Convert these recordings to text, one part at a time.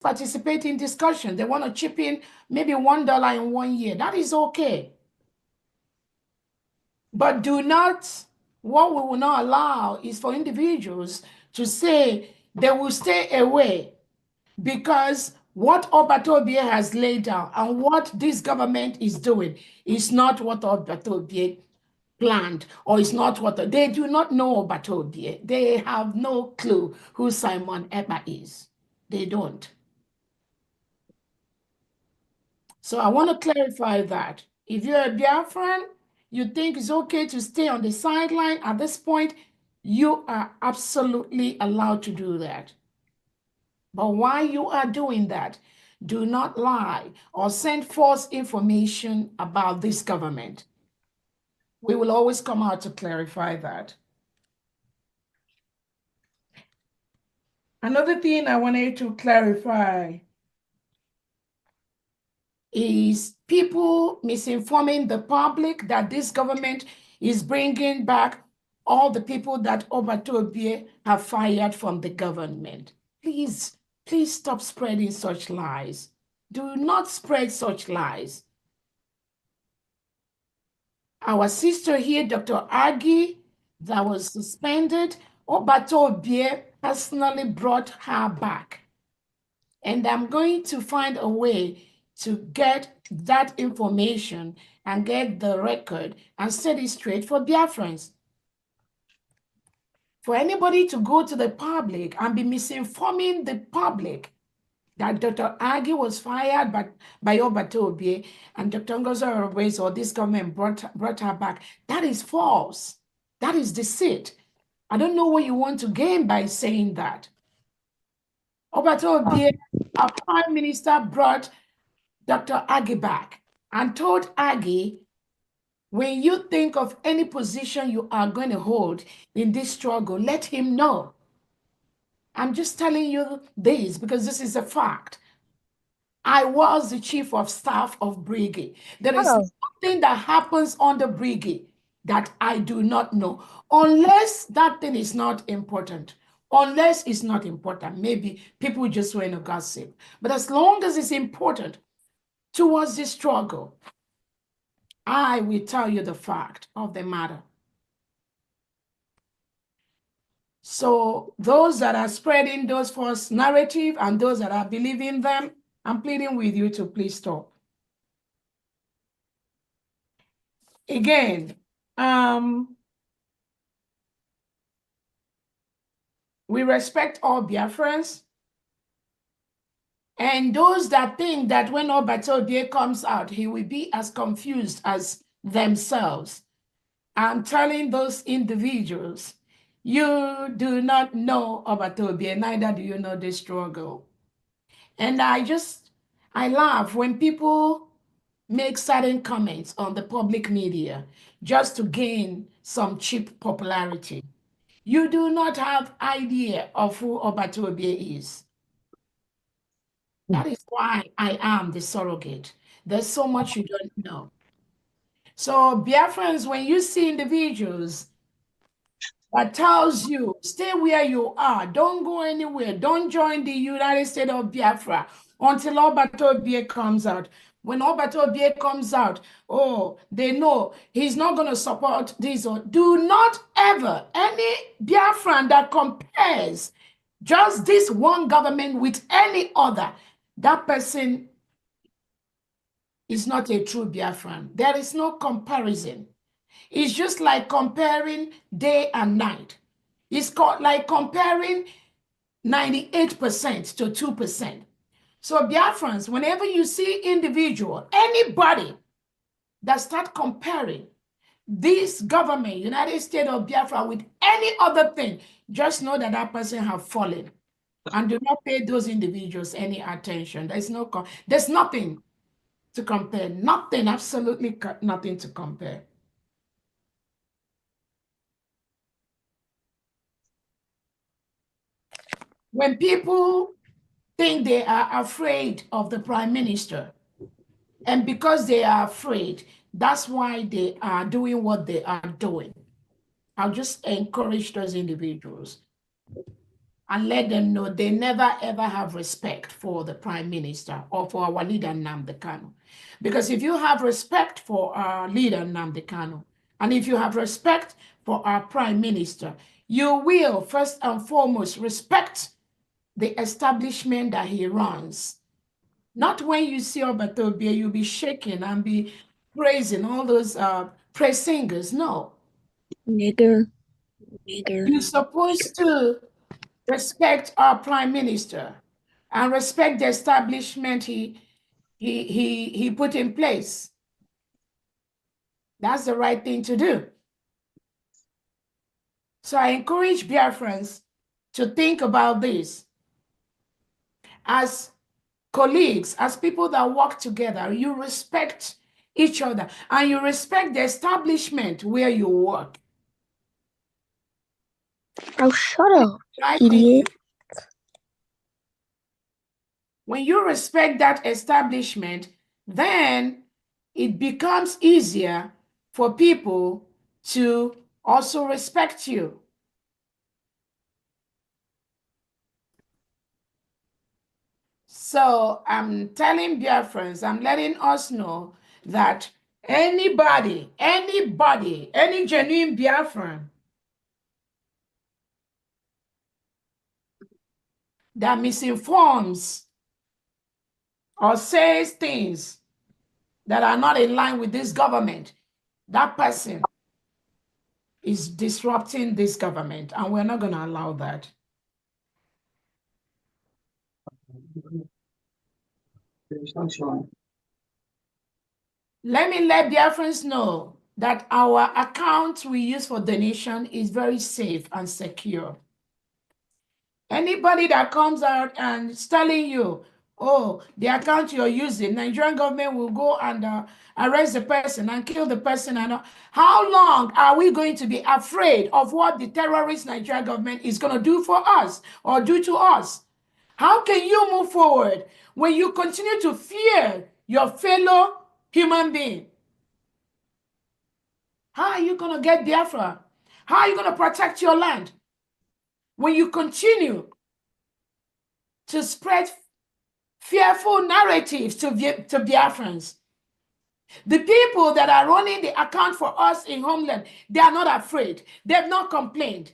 participate in discussion. They want to chip in maybe $1 in 1 year. That is okay. But what we will not allow is for individuals to say they will stay away because what Obatobie has laid down and what this government is doing is not what Obatobie planned, or is not what they do not know Obatobie. They have no clue who Simon Ekpa is. They don't. So I want to clarify that. If you're a Biafran, you think it's okay to stay on the sideline at this point, you are absolutely allowed to do that. But while you are doing that, do not lie or send false information about this government. We will always come out to clarify that. Another thing I wanted to clarify is people misinforming the public that this government is bringing back all the people that Obatobie have fired from the government. Please stop spreading such lies. Do not spread such lies. Our sister here, Dr. Agi, that was suspended, Obatobie personally brought her back. And I'm going to find a way to get that information and get the record and set it straight for Biafrans. For anybody to go to the public and be misinforming the public that Dr. Agi was fired by Obatobie and Dr. Ngozi Orebeze or this government brought her back, that is false. That is deceit. I don't know what you want to gain by saying that. Obatobie, our prime minister, brought Dr. Agi back and told Agi, when you think of any position you are going to hold in this struggle, let him know. I'm just telling you this because this is a fact. I was the chief of staff of Brigade. There is nothing that happens on the Brigade that I do not know, unless that thing is not important. Unless it's not important, maybe people just want to gossip. But as long as it's important towards this struggle, I will tell you the fact of the matter. So those that are spreading those false narrative and those that are believing them, I'm pleading with you to please stop. Again, we respect all Biafrans. And those that think that when Obatobie comes out, he will be as confused as themselves. I'm telling those individuals, you do not know Obatobie, neither do you know the struggle. And I laugh when people make certain comments on the public media just to gain some cheap popularity. You do not have idea of who Obatobie is. That is why I am the surrogate. There's so much you don't know. So Biafrans, when you see individuals that tells you, stay where you are, don't go anywhere, don't join the United States of Biafra until Obatobie comes out. When Obatobie comes out, oh, they know he's not going to support this. Or do not ever, any Biafran that compares just this one government with any other, that person is not a true Biafran. There is no comparison. It's just like comparing day and night. It's like comparing 98% to 2%. So Biafrans, whenever you see individual, anybody that start comparing this government, United States of Biafra, with any other thing, just know that that person have fallen. And do not pay those individuals any attention. There's nothing to compare. Nothing, absolutely nothing to compare. When people think they are afraid of the prime minister, and because they are afraid, that's why they are doing what they are doing. I'll just encourage those individuals. and let them know they never ever have respect for the prime minister or for our leader Nnamdi Kanu. Because if you have respect for our leader Nnamdi Kanu, and if you have respect for our prime minister, you will first and foremost respect the establishment that he runs. Not when you see Obatobia, you'll be shaking and be praising all those praise singers. No. Nigger. Nigger. You're supposed to respect our prime minister and respect the establishment he put in place. That's the right thing to do. So I encourage Biafrans to think about this as colleagues, as people that work together. You respect each other and you respect the establishment where you work. Oh, shut up, Right? idiot. When you respect that establishment, then it becomes easier for people to also respect you. So I'm telling Biafrans, I'm letting us know that anybody, any genuine Biafran that misinforms or says things that are not in line with this government, that person is disrupting this government, and we're not going to allow that. Let me let Biafrans know that our account we use for donation is very safe and secure. Anybody that comes out and is telling you, oh, the account you're using, Nigerian government will go and arrest the person and kill the person. And how long are we going to be afraid of what the terrorist Nigerian government is going to do for us or do to us? How can you move forward when you continue to fear your fellow human being? How are you going to get Biafra? How are you going to protect your land when you continue to spread fearful narratives to Biafrans? The people that are running the account for us in homeland, they are not afraid. They've not complained.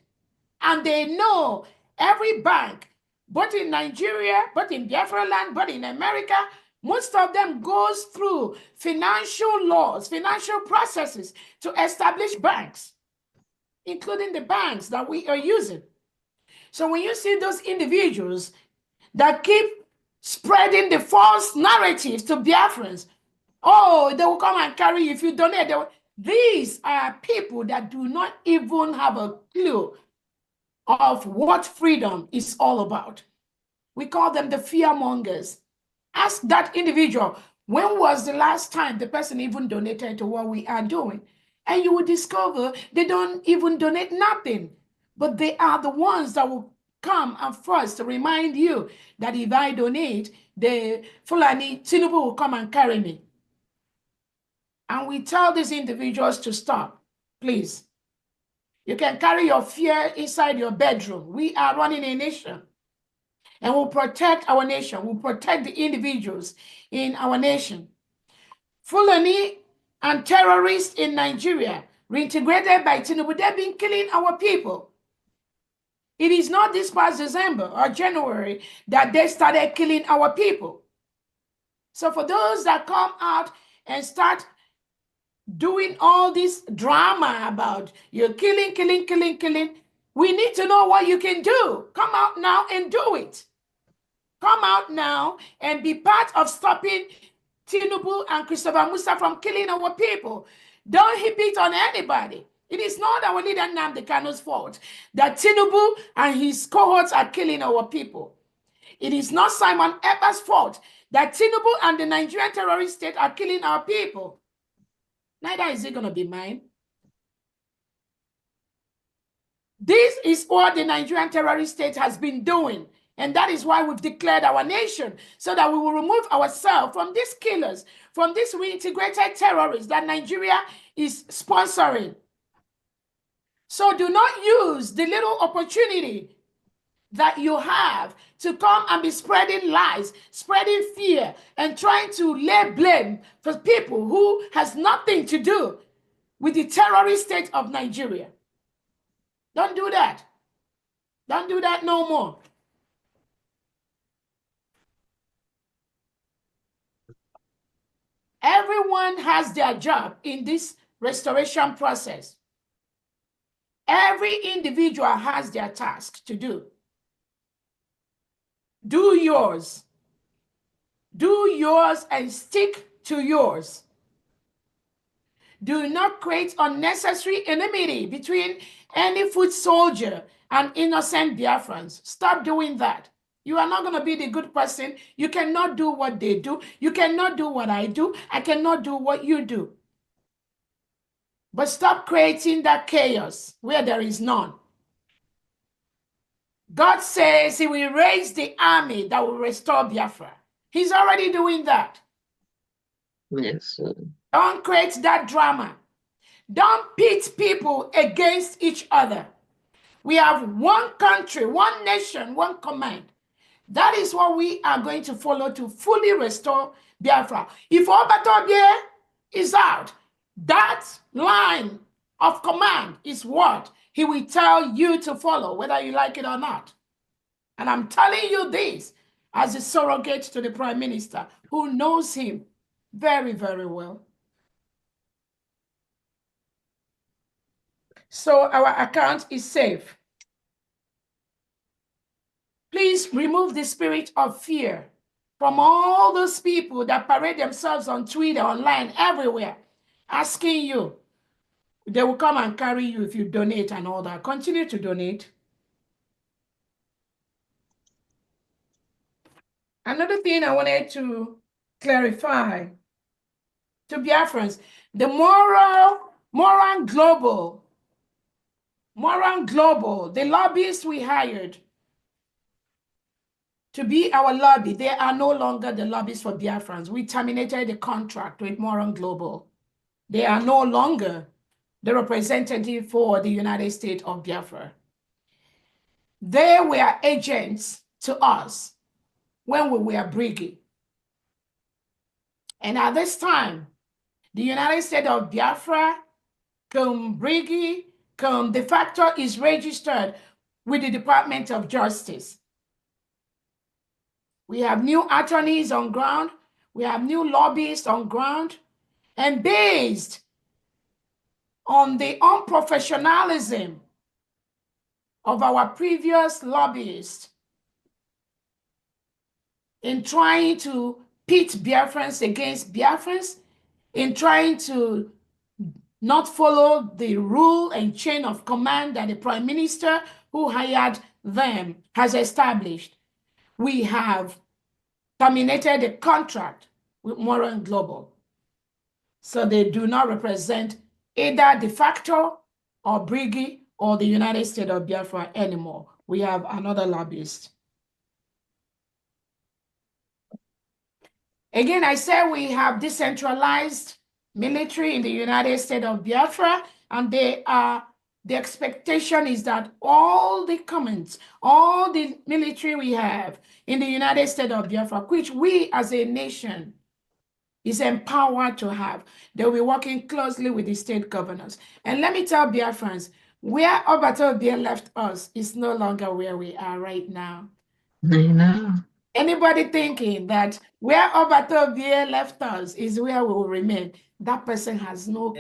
And they know every bank, both in Nigeria, both in Biafra land, both in America, most of them goes through financial laws, financial processes to establish banks, including the banks that we are using. So when you see those individuals that keep spreading the false narratives to Biafrans, oh, they will come and carry you if you donate. These are people that do not even have a clue of what freedom is all about. We call them the fearmongers. Ask that individual, when was the last time the person even donated to what we are doing? And you will discover they don't even donate nothing. But they are the ones that will come and first remind you that if I donate, the Fulani Tinubu will come and carry me. And we tell these individuals to stop, please. You can carry your fear inside your bedroom. We are running a nation. And we'll protect our nation. We'll protect the individuals in our nation. Fulani and terrorists in Nigeria, reintegrated by Tinubu, they've been killing our people. It is not this past December or January that they started killing our people. So for those that come out and start doing all this drama about you're killing, we need to know what you can do. Come out now and do it. Come out now and be part of stopping Tinubu and Christopher Musa from killing our people. Don't heap it on anybody. It is not our leader Nnamdi Kanu's fault that Tinubu and his cohorts are killing our people. It is not Simon Eber's fault that Tinubu and the Nigerian terrorist state are killing our people. Neither is it going to be mine. This is what the Nigerian terrorist state has been doing. And that is why we've declared our nation, so that we will remove ourselves from these killers, from these reintegrated terrorists that Nigeria is sponsoring. So do not use the little opportunity that you have to come and be spreading lies, spreading fear, and trying to lay blame for people who has nothing to do with the terrorist state of Nigeria. Don't do that. Don't do that no more. Everyone has their job in this restoration process. Every individual has their task to do. Do yours. Do yours and stick to yours. Do not create unnecessary enmity between any foot soldier and innocent Biafrans. Stop doing that. You are not going to be the good person. You cannot do what they do. You cannot do what I do. I cannot do what you do. But stop creating that chaos where there is none. God says he will raise the army that will restore Biafra. He's already doing that. Yes, sir. Don't create that drama. Don't pit people against each other. We have one country, one nation, one command. That is what we are going to follow to fully restore Biafra. If Obatobie is out, that line of command is what he will tell you to follow, whether you like it or not. And I'm telling you this as a surrogate to the Prime Minister who knows him very, very well. So our account is safe. Please remove the spirit of fear from all those people that parade themselves on Twitter, online, everywhere, asking you. They will come and carry you if you donate and all that. Continue to donate. Another thing I wanted to clarify to Biafrans, the Moran Global, the lobbyists we hired to be our lobby, they are no longer the lobbyists for Biafrans. We terminated the contract with Moran Global. They are no longer the representative for the United States of Biafra. They were agents to us when we were Briggy. And at this time, the United States of Biafra, Briggy, de facto is registered with the Department of Justice. We have new attorneys on ground. We have new lobbyists on ground. And based on the unprofessionalism of our previous lobbyists in trying to pit Biafrans against Biafrans, in trying to not follow the rule and chain of command that the Prime Minister who hired them has established, we have terminated the contract with Moran Global. So they do not represent either de facto or Briggy or the United States of Biafra anymore. We have another lobbyist. Again, I said we have decentralized military in the United States of Biafra, and the expectation is that all the comments, all the military we have in the United States of Biafra, which we as a nation is empowered to have, they'll be working closely with the state governors. And let me tell Biafrans, where Obatobie left us is no longer where we are right now. I know. Anybody thinking that where Obatobie left us is where we will remain, that person has no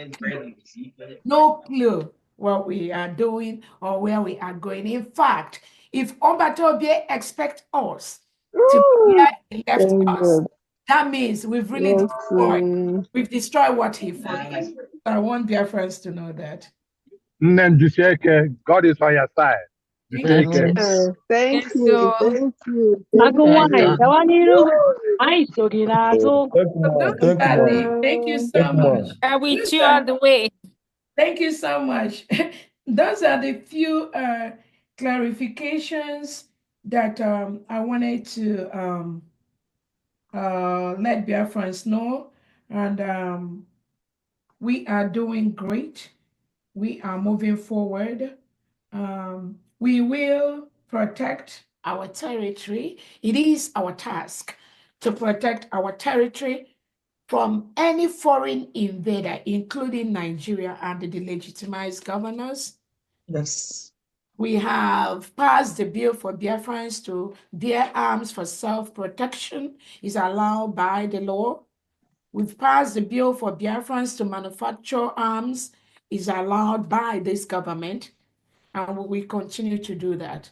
clue what we are doing or where we are going. In fact, if Obatobie expects us to be where he left us, that means we've really destroyed what he fought. I want their friends to know that. God is on your side. Yes. Thank Yes, you. so- Thank you. Thank you. Thank you so much. I will chew all the way. Thank you so much. Those are the few clarifications that I wanted to let Biafrans know. And we are doing great. We are moving forward. We will protect our territory. It is our task to protect our territory from any foreign invader, including Nigeria and the delegitimized governors. Yes. We have passed the bill for Biafrans to bear arms for self-protection is allowed by the law. We've passed the bill for Biafrans to manufacture arms is allowed by this government, and we will continue to do that.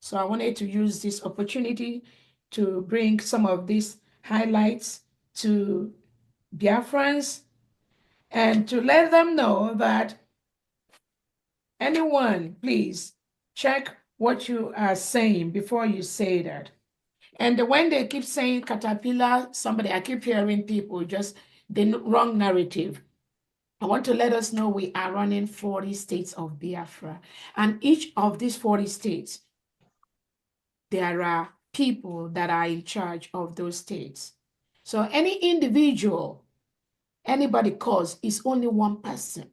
So I wanted to use this opportunity to bring some of these highlights to Biafrans and to let them know that anyone, please check what you are saying before you say that. And when they keep saying caterpillar, I keep hearing people just the wrong narrative. I want to let us know we are running 40 states of Biafra. And each of these 40 states, there are people that are in charge of those states. So any individual, anybody calls is only one person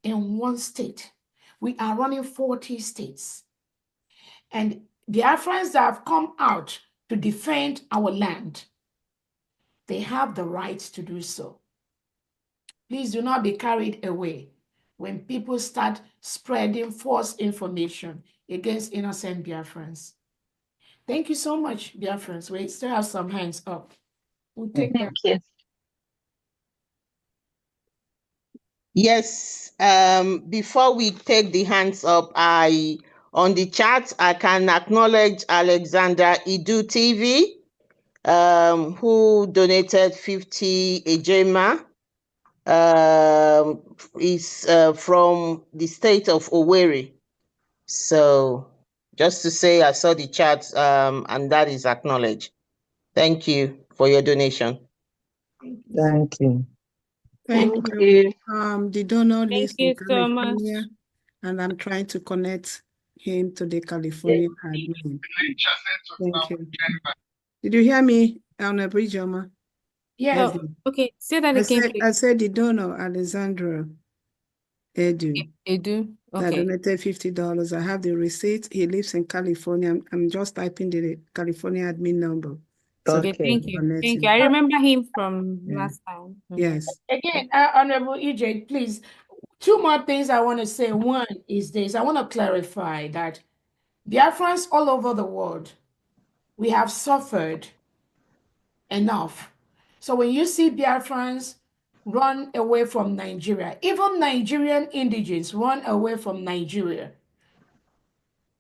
in one state. We are running 40 states. And Biafrans that have come out to defend our land, they have the right to do so. Please do not be carried away when people start spreading false information against innocent Biafrans. Thank you so much, Biafrans. We still have some hands up. We'll take Thank you. Yes. Before we take the hands up, on the chat, I can acknowledge Alexander Idu TV, who donated 50 ejema. Is from the state of Owerri. So just to say, I saw the chat, and that is acknowledged. Thank you for your donation. Thank you. Thank Thank you. you. The donor Thank lives you in so much. California, and I'm trying to connect him to the California admin. Thank you. Did you hear me, Honorable Ijoma? Yes. Oh, okay. Say that again, I please. said the donor, Alessandro Edu, Edu. that Okay. donated $50. I have the receipt. He lives in California. I'm just typing the California admin number. So Okay. Okay. Thank you. connect Thank him. you. I remember him from Yeah. last time. Yes. Again, Honorable EJ, please, two more things I want to say. One is this. I want to clarify that Biafrans all over the world, we have suffered enough. So when you see Biafrans run away from Nigeria, even Nigerian indigenes run away from Nigeria.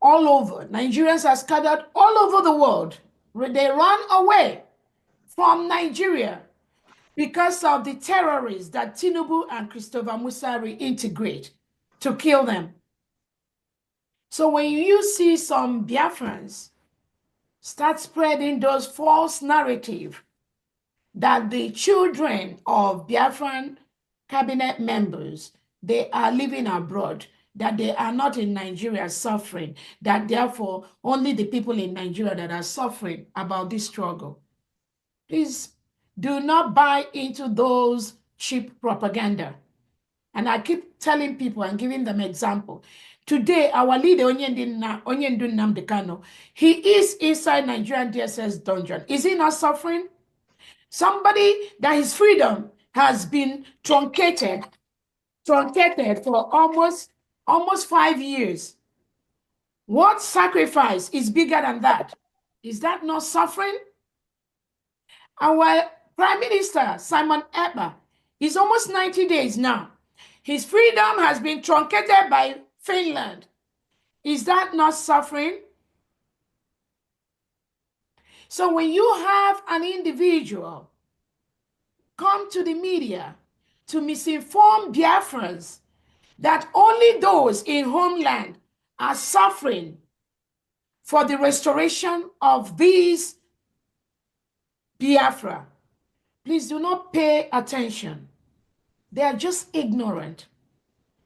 All over. Nigerians are scattered all over the world. They run away from Nigeria because of the terrorists that Tinubu and Christopher Musari integrate to kill them. So when you see some Biafrans start spreading those false narrative that the children of Biafran cabinet members, they are living abroad, that they are not in Nigeria suffering, that therefore only the people in Nigeria that are suffering about this struggle. Please do not buy into those cheap propaganda. And I keep telling people and giving them example. Today, our leader, Onyendu Nnamdi Kanu, he is inside Nigerian DSS dungeon. Is he not suffering? Somebody that his freedom has been truncated for almost 5 years. What sacrifice is bigger than that? Is that not suffering? Our Prime Minister, Simon Ekpa, is almost 90 days now. His freedom has been truncated by Finland. Is that not suffering? So when you have an individual come to the media to misinform Biafrans that only those in homeland are suffering for the restoration of these Biafra, please do not pay attention. They are just ignorant.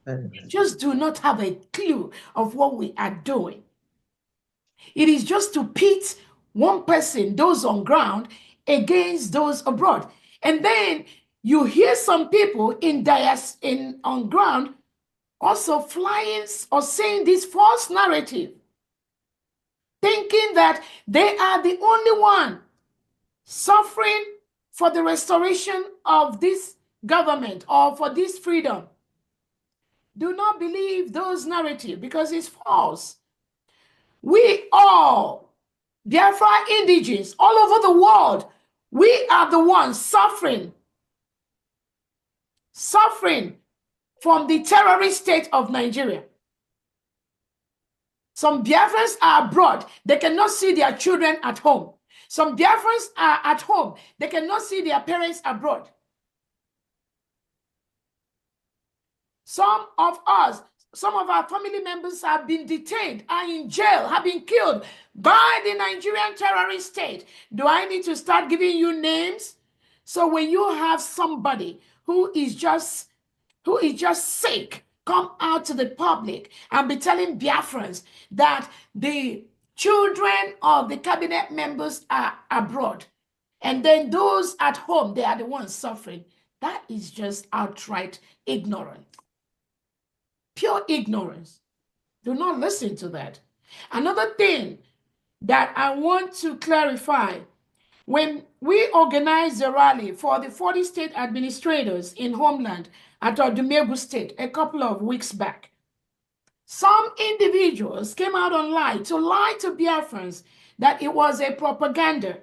They just do not have a clue of what we are doing. It is just to pit one person, those on ground, against those abroad. And then you hear some people on ground also flying or saying this false narrative thinking that they are the only one suffering for the restoration of this government or for this freedom. Do not believe those narratives because it's false. We all, Biafra indigenes all over the world, we are the ones suffering from the terrorist state of Nigeria. Some Biafrans are abroad. They cannot see their children at home. Some Biafrans are at home. They cannot see their parents abroad. Some of us, some of our family members have been detained, are in jail, have been killed by the Nigerian terrorist state. Do I need to start giving you names? So when you have somebody who is just sick, come out to the public and be telling Biafrans that the children of the cabinet members are abroad, and then those at home, they are the ones suffering. That is just outright ignorance. Pure ignorance. Do not listen to that. Another thing that I want to clarify, when we organized a rally for the 40 state administrators in homeland at Odumegu State a couple of weeks back, some individuals came out online to lie to Biafrans that it was a propaganda,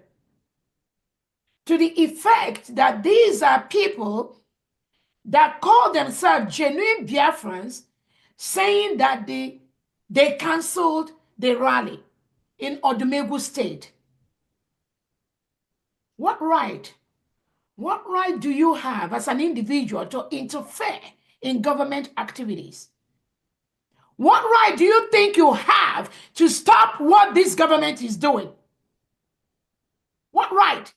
to the effect that these are people that call themselves genuine Biafrans, saying that they canceled the rally in Odumegu State. What right do you have as an individual to interfere in government activities? What right do you think you have to stop what this government is doing? What right?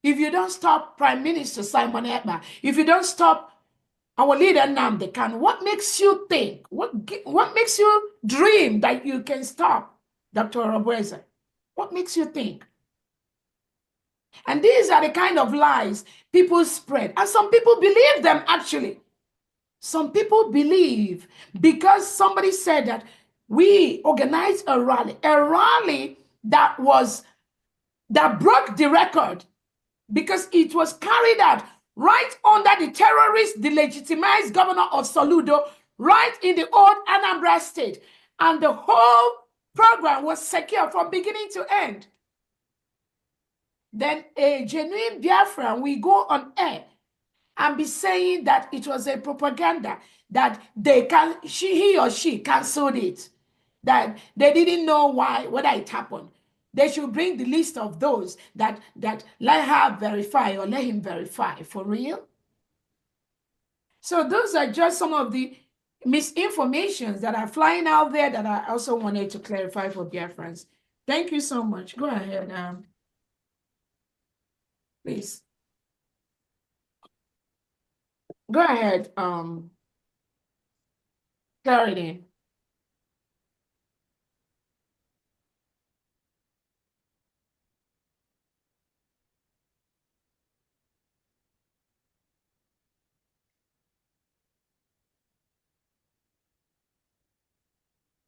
If you don't stop Prime Minister Simon Ekpa, if you don't stop our leader Nnamdi Kanu, what makes you think? What makes you dream that you can stop Dr. Obweze? What makes you think? And these are the kind of lies people spread. And some people believe them, actually. Some people believe because somebody said that we organized a rally that broke the record because it was carried out right under the terrorist, the legitimized governor of Soludo, right in the old Anambra State. And the whole program was secure from beginning to end. Then a genuine Biafran will go on air and be saying that it was a propaganda, that he or she canceled it, that they didn't know whether it happened. They should bring the list of those that let her verify or let him verify. For real? So those are just some of the misinformations that are flying out there that I also wanted to clarify for Biafrans. Thank you so much. Go ahead, please. Go ahead, Clarity.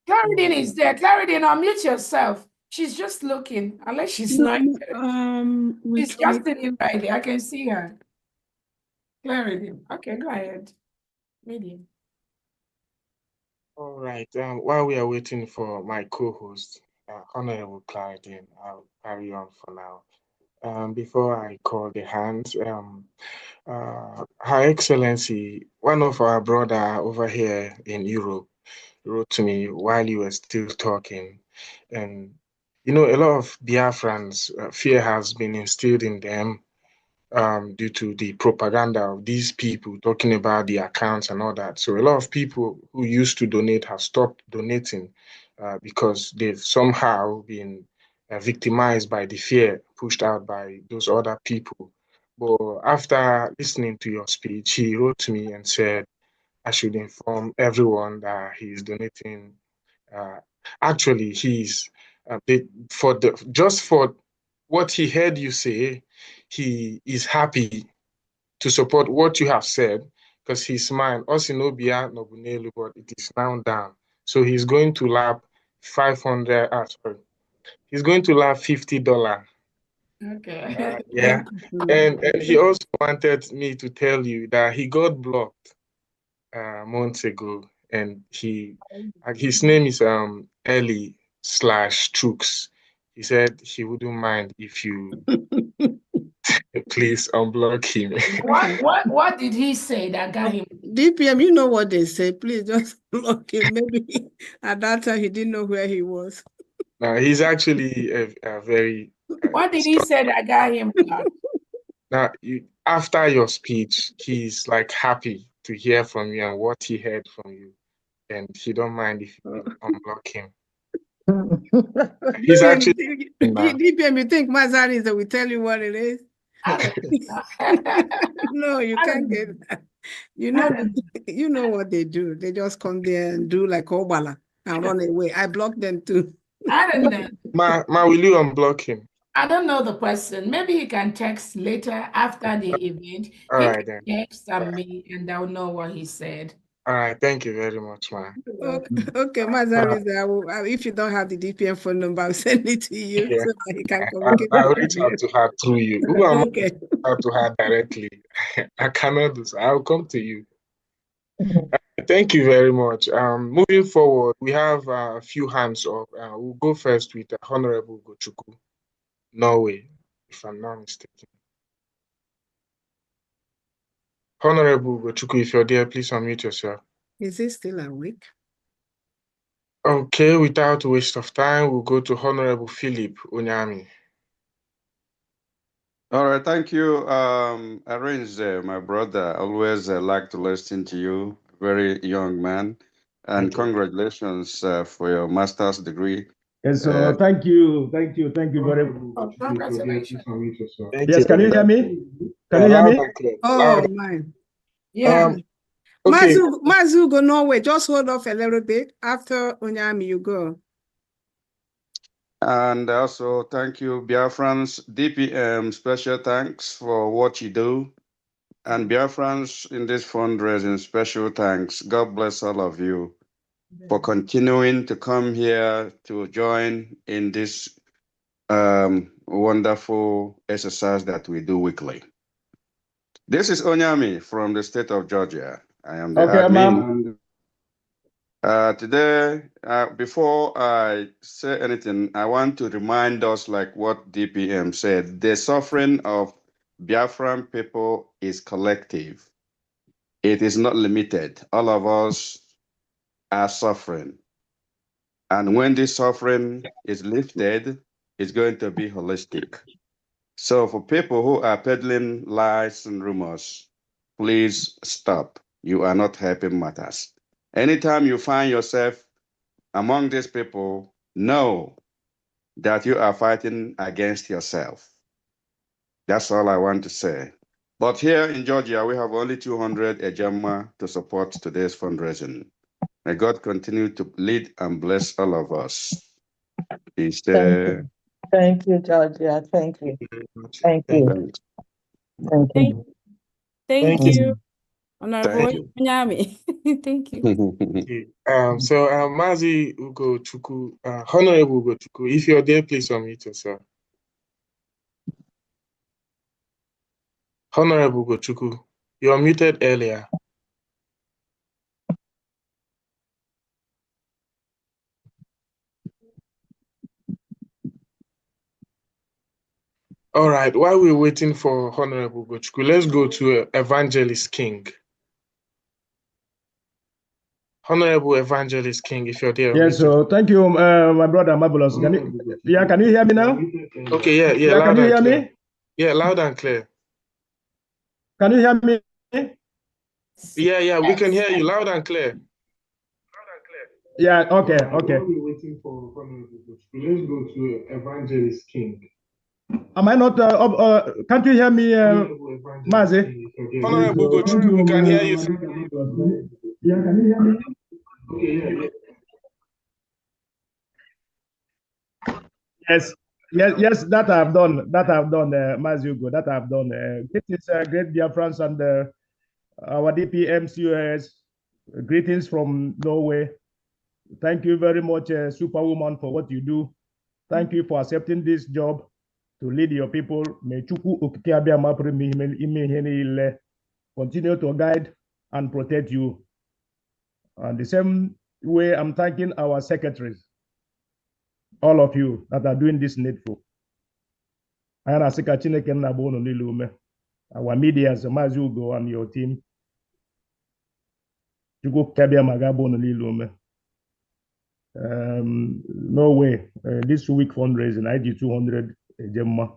Clarity is there. Clarity, unmute yourself. She's just looking, unless she's not. She's just sitting right there. I can see her. Clarity. Okay, go ahead. Medium. All right. While we are waiting for my co-host, Honorable Clarity, I'll carry on for now. Before I call the hands, Her Excellency, one of our brother over here in Europe, wrote to me while you were still talking, and a lot of Biafrans, fear has been instilled in them due to the propaganda of these people talking about the accounts and all that. So a lot of people who used to donate have stopped donating because they've somehow been victimized by the fear pushed out by those other people. But after listening to your speech, he wrote to me and said, I should inform everyone that he's donating. Uh, Actually, he's just for what he heard you say, he is happy to support what you have said because his mind, Osinobia Nobunelu, but it is now down. So he's going to lap 500, sorry, he's going to laugh $50. Okay. Yeah. And he also wanted me to tell you that he got blocked months ago, and his name is Ellie/Trooks. He said he wouldn't mind if you please unblock him. What did he say that got him? DPM, you know what they say. Please just block him. Maybe at that time he didn't know where he was. Now he's actually a very What did he say that got him blocked? now after your speech, he's like happy to hear from you and what he heard from you, and he don't mind if you unblock him. He's actually DPM, you think Mazari will tell you what it is? I don't know. No, you can't get that. You know what they do. They just come there and do like Obala and run away. I block them too. I don't know. Ma, will you unblock him? I don't know the person. Maybe you can text later after the event. All He right can then. text me and I'll know what he said. All right, thank you very much, ma. Okay, Mazari, if you don't have the DPM phone number, I'll send it to you so that he can communicate. I'll reach out to her through you. Who am Okay. I out to her directly? I cannot do so. I'll come to you. Thank you very much. Moving forward, we have a few hands up. We'll go first with Honorable Gochuku, Norway, if I'm not mistaken. Honorable Gochuku, if you're there, please unmute yourself. Is he still awake? Okay, without waste of time, we'll go to Honorable Philip Onyami. All right, thank you. Arrange, my brother. Always like to listen to you. Very young man, and congratulations for your master's degree. Yes, so thank you very much. Congratulations. Yes, can you hear me? Can you hear me? Oh, man. Yeah. Okay. Mazu, go Norway. Just hold off a little bit. After Onyami, you go. And also, thank you, Biafrans. DPM, special thanks for what you do. And Biafrans in this fundraising, special thanks. God bless all of you for continuing to come here to join in this wonderful exercise that we do weekly. This is Onyami from the state of Georgia. I am the admin. Today, before I say anything, I want to remind us like what DPM said. The suffering of Biafran people is collective. It is not limited. All of us are suffering. And when this suffering is lifted, it's going to be holistic. So for people who are peddling lies and rumors, please stop. You are not helping matters. Anytime you find yourself among these people, know that you are fighting against yourself. That's all I want to say. But here in Georgia, we have only 200 ejema to support today's fundraising. May God continue to lead and bless all of us. Thank you, Georgia. Thank you. Thank you. Thank you. Thank you, Honorable Onyami. Thank you. So Mazi Ugochukwu, Honorable Ugochukwu, if you're there, please unmute yourself. Honorable Ugochukwu, you were muted earlier. All right, while we're waiting for Honorable Ugochukwu, let's go to Evangelist King. Honorable Evangelist King, if you're there. Yes, so thank you, my brother Marvelous. Can you hear me now? Okay, yeah, loud can you and hear clear. Me? Yeah, loud and clear. Can you hear me? Yeah, we can hear you loud and clear. Yeah, okay. While we're waiting for Honorable Ugochukwu, let's go to Evangelist King. Am I not? Can't you hear me, Mazi? Honorable Ugochukwu, we can hear you. Yeah, can you hear me? Okay, yeah. Yes, that I've done, Mazi Ugo, that I've done. This is Great Biafrans and our DPM COS. Greetings from Norway. Thank you very much, Superwoman, for what you do. Thank you for accepting this job to lead your people. May Chukwu Okike Abịama pụrụ ime ihe niile continue to guide and protect you. And the same way, I'm thanking our secretaries, all of you that are doing this needful. Our media, Mazi Ugo and your team. No way. This week fundraising, IG 200 Gemma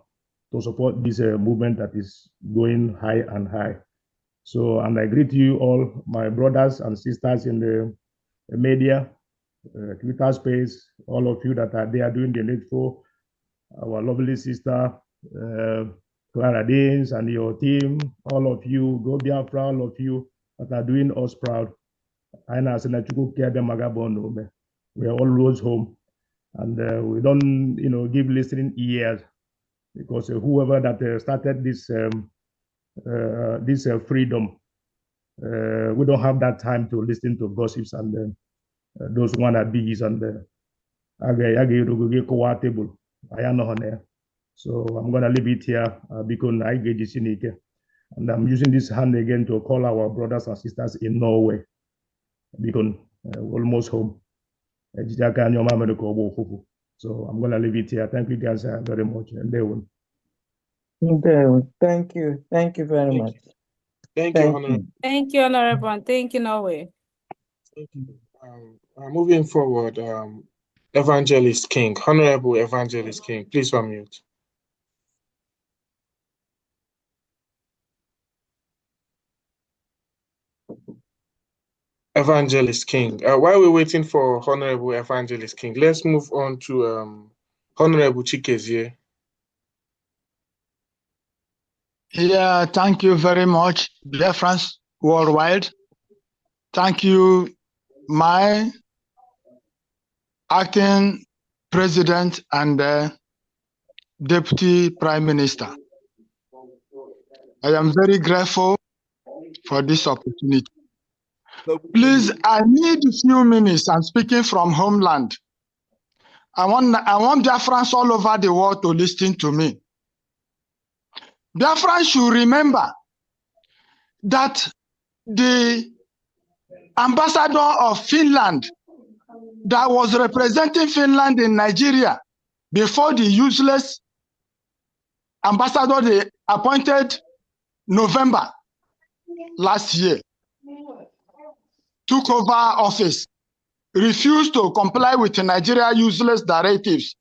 to support this movement that is going high and high. So, and I greet you all, my brothers and sisters in the media, Twitter space, all of you that are there doing the needful, our lovely sister, Clara Deans and your team, all of you, Go Biafra, all of you that are doing us proud. We are all roads home, and we don't, give listening ears, because whoever that started this freedom, we don't have that time to listen to gossips and those wannabes and table. So I'm gonna leave it here because I get and I'm using this hand again to call our brothers and sisters in Norway because almost home. So I'm gonna leave it here. Thank you guys very much. And they will. Thank you. Thank you very much. Thank you, Honorable. Thank you, Honorable, and thank you, Norway. Thank you. Moving forward, Evangelist King, Honorable Evangelist King, please unmute. Evangelist King. While we're waiting for Honorable Evangelist King, let's move on to Honorable Chikezie. Yeah, thank you very much, dear friends worldwide. Thank you, my acting president and deputy prime minister. I am very grateful for this opportunity. Please, I need a few minutes. I'm speaking from homeland. I want dear friends all over the world to listen to me. Dear friends should remember that the ambassador of Finland that was representing Finland in Nigeria before the useless ambassador they appointed November last year took over office, refused to comply with Nigeria useless directives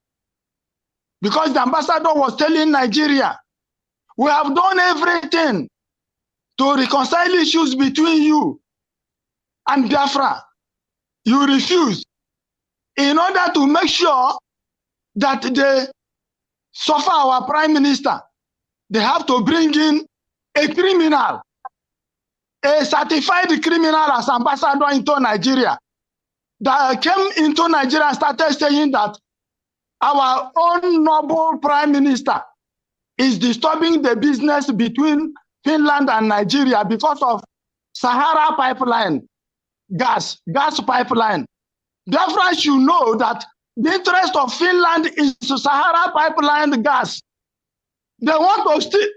because the ambassador was telling Nigeria, we have done everything to reconcile issues between you and Biafra. You refuse. In order to make sure that they suffer our prime minister, they have to bring in a criminal, a certified criminal as ambassador into Nigeria that came into Nigeria and started saying that our own noble prime minister is disturbing the business between Finland and Nigeria because of Sahara pipeline, gas pipeline. Therefore, you know that the interest of Finland is Sahara pipeline gas. They want to steal.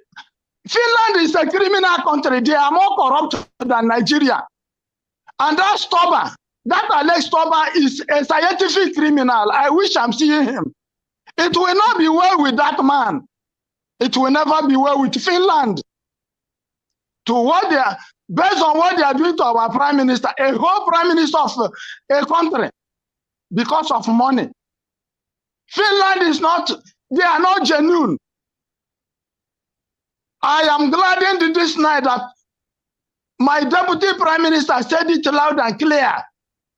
Finland is a criminal country. They are more corrupt than Nigeria. And that Stober, that Alex Stober is a scientific criminal. I wish I'm seeing him. It will not be well with that man. It will never be well with Finland. To what they are, based on what they are doing to our prime minister, a whole prime minister of a country, because of money. Finland is not, they are not genuine. I am gladdened this night that my deputy prime minister said it loud and clear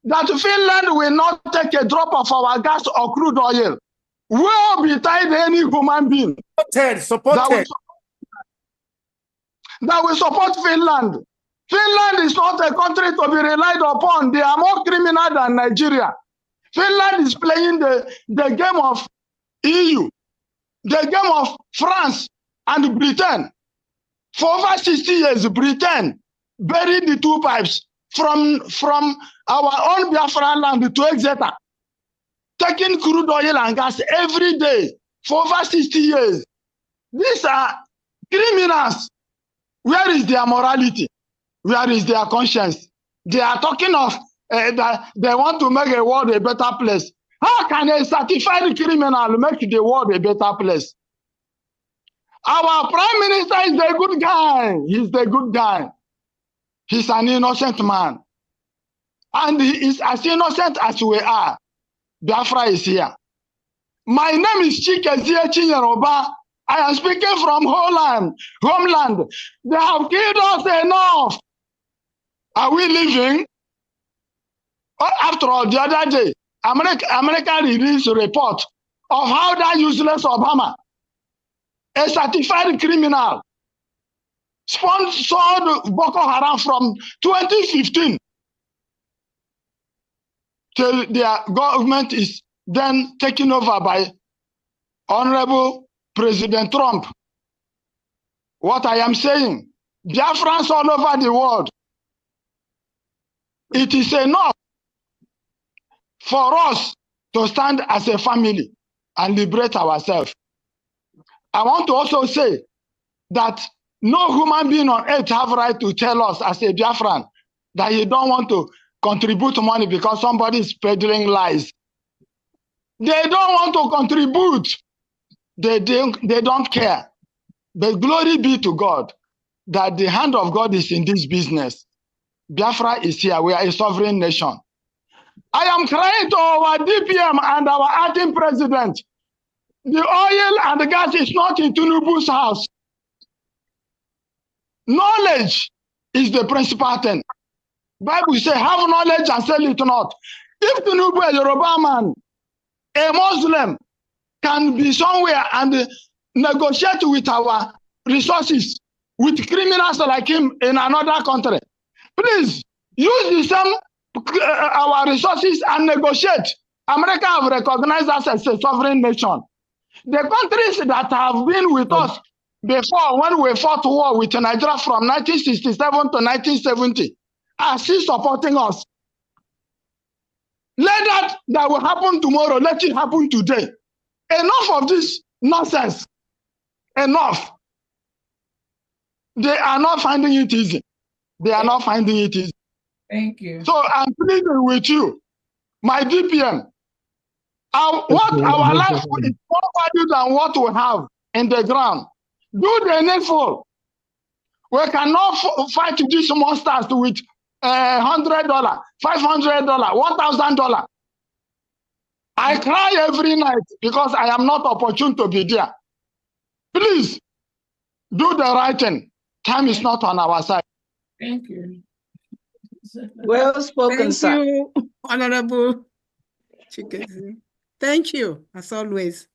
that Finland will not take a drop of our gas or crude oil. We will be tied any human being Supported. That will support Finland. Finland is not a country to be relied upon. They are more criminal than Nigeria. Finland is playing the game of EU, the game of France and Britain. For over 60 years, Britain buried the two pipes from our own Biafra land to Exeter. taking crude oil and gas every day for over 60 years. These are criminals. Where is their morality? Where is their conscience? They are talking of that they want to make the world a better place. How can a certified criminal make the world a better place? Our prime minister is the good guy. He's the good guy. He's an innocent man. And he is as innocent as we are. Biafra is here. My name is Chikezie Chinyeroba. I am speaking from homeland. They have killed us enough. Are we living? Oh, after all, the other day, America released a report of how that useless Obama, a certified criminal, sponsored Boko Haram from 2015 till their government is then taken over by Honorable President Trump. What I am saying, Biafrans all over the world, it is enough for us to stand as a family and liberate ourselves. I want to also say that no human being on earth have right to tell us as a Biafran that he don't want to contribute money because somebody is peddling lies. They don't want to contribute. They don't care. But glory be to God that the hand of God is in this business. Biafra is here. We are a sovereign nation. I am crying to our DPM and our acting president. The oil and the gas is not in Tinubu's house. Knowledge is the principal thing. Bible says, have knowledge and sell it not. If Tinubu, a Yoruba man, a Muslim, can be somewhere and negotiate with our resources, with criminals like him in another country, please use the same our resources and negotiate. America have recognized us as a sovereign nation. The countries that have been with us before, when we fought war with Nigeria from 1967 to 1970, are still supporting us. Let that will happen tomorrow. Let it happen today. Enough of this nonsense. Enough. They are not finding it easy. They are not finding it easy. Thank you. So I'm pleading with you, my DPM. What our life is more valuable than what we have in the ground. Do the needful. We cannot fight these monsters with $100, $500, $1,000. I cry every night because I am not opportune to be there. Please do the right thing. Time is not on our side. Thank you. Well spoken, sir. Thank you, Honorable Chikezie. Thank you, as always.